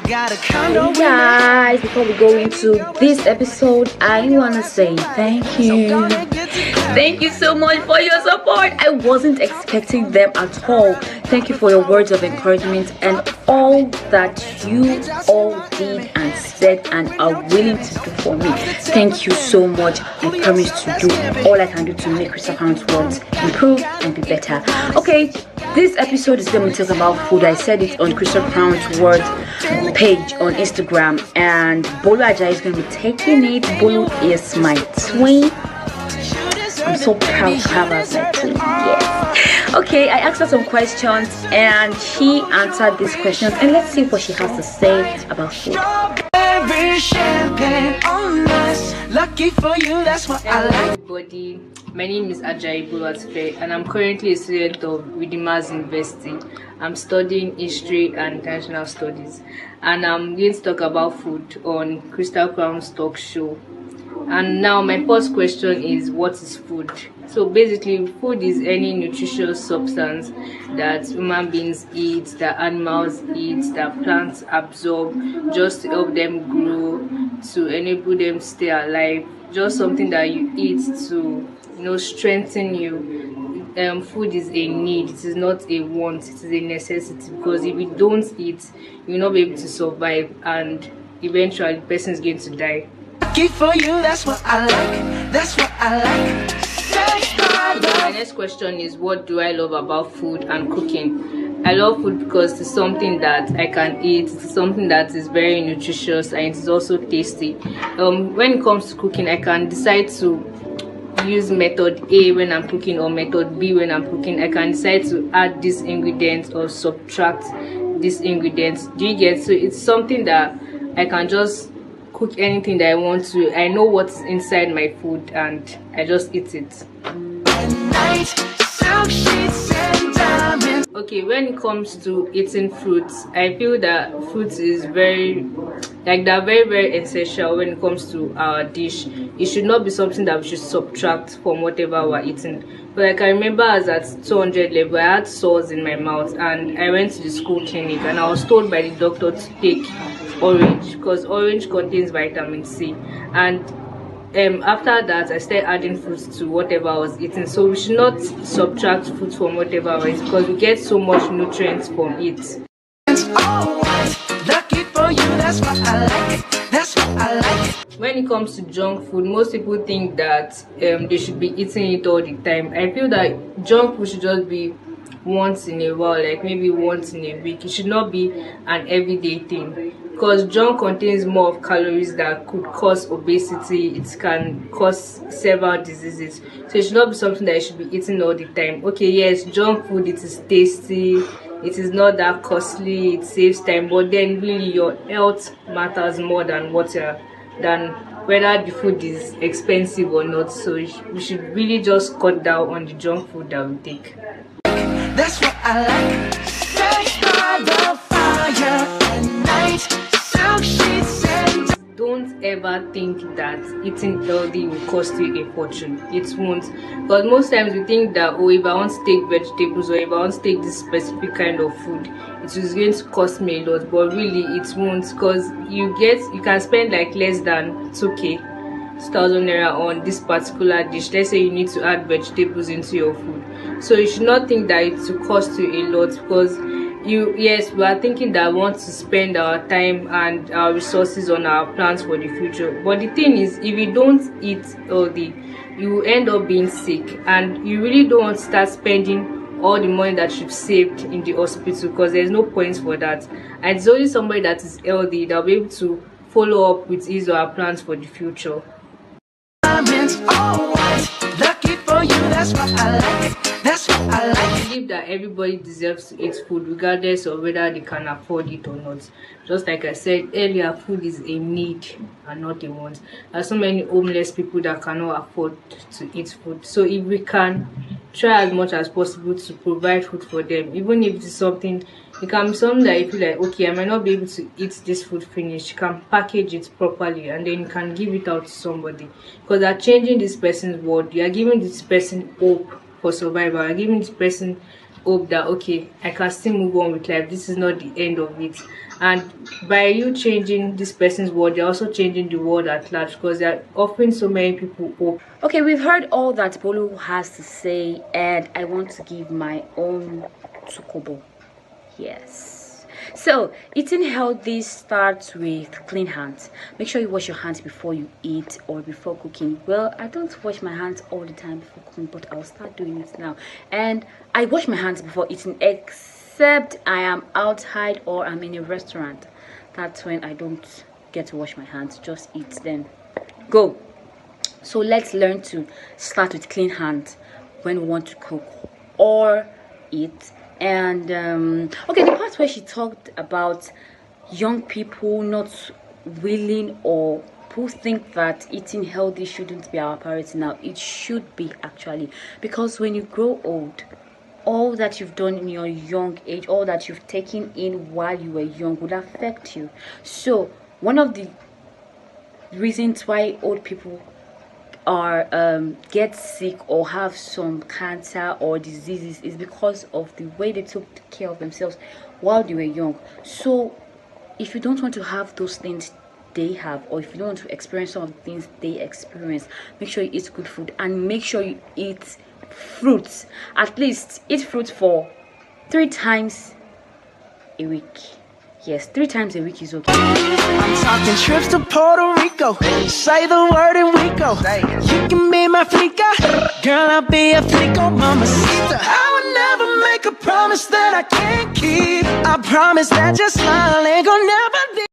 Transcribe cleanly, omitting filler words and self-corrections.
Hey guys, before we go into this episode, I want to say thank you. Thank you so much for your support. I wasn't expecting them at all. Thank you for your words of encouragement and all that you all did and said and are willing to do for me. Thank you so much. I promise to do all I can do to make Krystal Krown's words improve and be better. Okay, this episode is going to talk about food. I said it on Krystal Krown's word page on Instagram, and Bolu Ajayi is going to be taking it. Bolu is my twin. I'm so proud to have her as my twin. Yes. Okay, I asked her some questions and she answered these questions, and let's see what she has to say about food. Lucky for you, that's what I like. Everybody, my name is Ajayi Bolu, and I'm currently a student of Redeemers University. I'm studying history and international studies, and I'm going to talk about food on Krystal Krown's talk show. And now my first question is, what is food? So basically, food is any nutritious substance that human beings eat, that animals eat, that plants absorb, just to help them grow, to enable them to stay alive. Just something that you eat to, strengthen you. Food is a need. It is not a want. It is a necessity, because if you don't eat, you'll not be able to survive, and eventually the person is going to die. For you, that's what I like. That's what I like. My next question is, what do I love about food and cooking? I love food because it's something that I can eat. It's something that is very nutritious and it is also tasty. When it comes to cooking, I can decide to use method A when I'm cooking or method B when I'm cooking. I can decide to add this ingredient or subtract this ingredient. Do you get? So it's something that I can just cook anything that I want to. I know what's inside my food and I just eat it. Okay, when it comes to eating fruits, I feel that fruits is they're very essential when it comes to our dish. It should not be something that we should subtract from whatever we're eating. But I can remember as at 200 level, I had sores in my mouth, and I went to the school clinic and I was told by the doctor to take orange, because orange contains vitamin C. And after that, I started adding fruits to whatever I was eating. So we should not subtract fruit from whatever I eat, because we get so much nutrients from it. Lucky for you, that's what I like. That's what I like. When it comes to junk food, most people think that they should be eating it all the time. I feel that junk food should just be once in a while, like maybe once in a week. It should not be an everyday thing, because junk contains more of calories that could cause obesity. It can cause several diseases. So it should not be something that you should be eating all the time. Okay, yes, junk food, it is tasty, it is not that costly, it saves time, but then really your health matters more than whether the food is expensive or not. So we should really just cut down on the junk food that we take. That's what I like. Stay by the fire at night. Silk sheets and don't ever think that eating healthy will cost you a fortune. It won't. Because most times we think that, oh, if I want to take vegetables or if I want to take this specific kind of food, it is going to cost me a lot. But really it won't, because you can spend like less than 2,000 naira on this particular dish. Let's say you need to add vegetables into your food. So you should not think that it will cost you a lot, because yes, we are thinking that we want to spend our time and our resources on our plans for the future. But the thing is, if you don't eat healthy, you will end up being sick, and you really don't want to start spending all the money that you've saved in the hospital, because there's no point for that. And it's only somebody that is healthy that will be able to follow up with his or her plans for the future. Lucky for you, that's what I like. That's what I like. I believe that everybody deserves to eat food, regardless of whether they can afford it or not. Just like I said earlier, food is a need and not a want. There are so many homeless people that cannot afford to eat food. So if we can try as much as possible to provide food for them, even if it's something, it can be something that you feel like, okay, I might not be able to eat this food finish. You can package it properly and then you can give it out to somebody, because they're changing this person's world. You are giving this person hope for survival. You are giving this person hope that okay, I can still move on with life. This is not the end of it. And by you changing this person's world, you're also changing the world at large, because they're offering so many people hope. Okay, we've heard all that Bolu has to say, and I want to give my own tukobo. Yes. So, eating healthy starts with clean hands. Make sure you wash your hands before you eat or before cooking. Well, I don't wash my hands all the time before cooking, but I'll start doing it now. And I wash my hands before eating, except I am outside or I'm in a restaurant. That's when I don't get to wash my hands. Just eat, then go. So let's learn to start with clean hands when we want to cook or eat. And okay, the part where she talked about young people not willing, or who think that eating healthy shouldn't be our priority now, it should be actually, because when you grow old, all that you've done in your young age, all that you've taken in while you were young would affect you. So one of the reasons why old people are get sick or have some cancer or diseases is because of the way they took care of themselves while they were young. So if you don't want to have those things they have, or if you don't want to experience some of the things they experience, make sure you eat good food, and make sure you eat fruits. At least eat fruit for 3 times a week. Yes, 3 times a week is okay. I'm talking trips to Puerto Rico. Say the word and we go. You can be my flica, girl, I'll be a flico, mamacita. I would never make a promise that I can't keep. I promise that your smile ain't gonna never leave.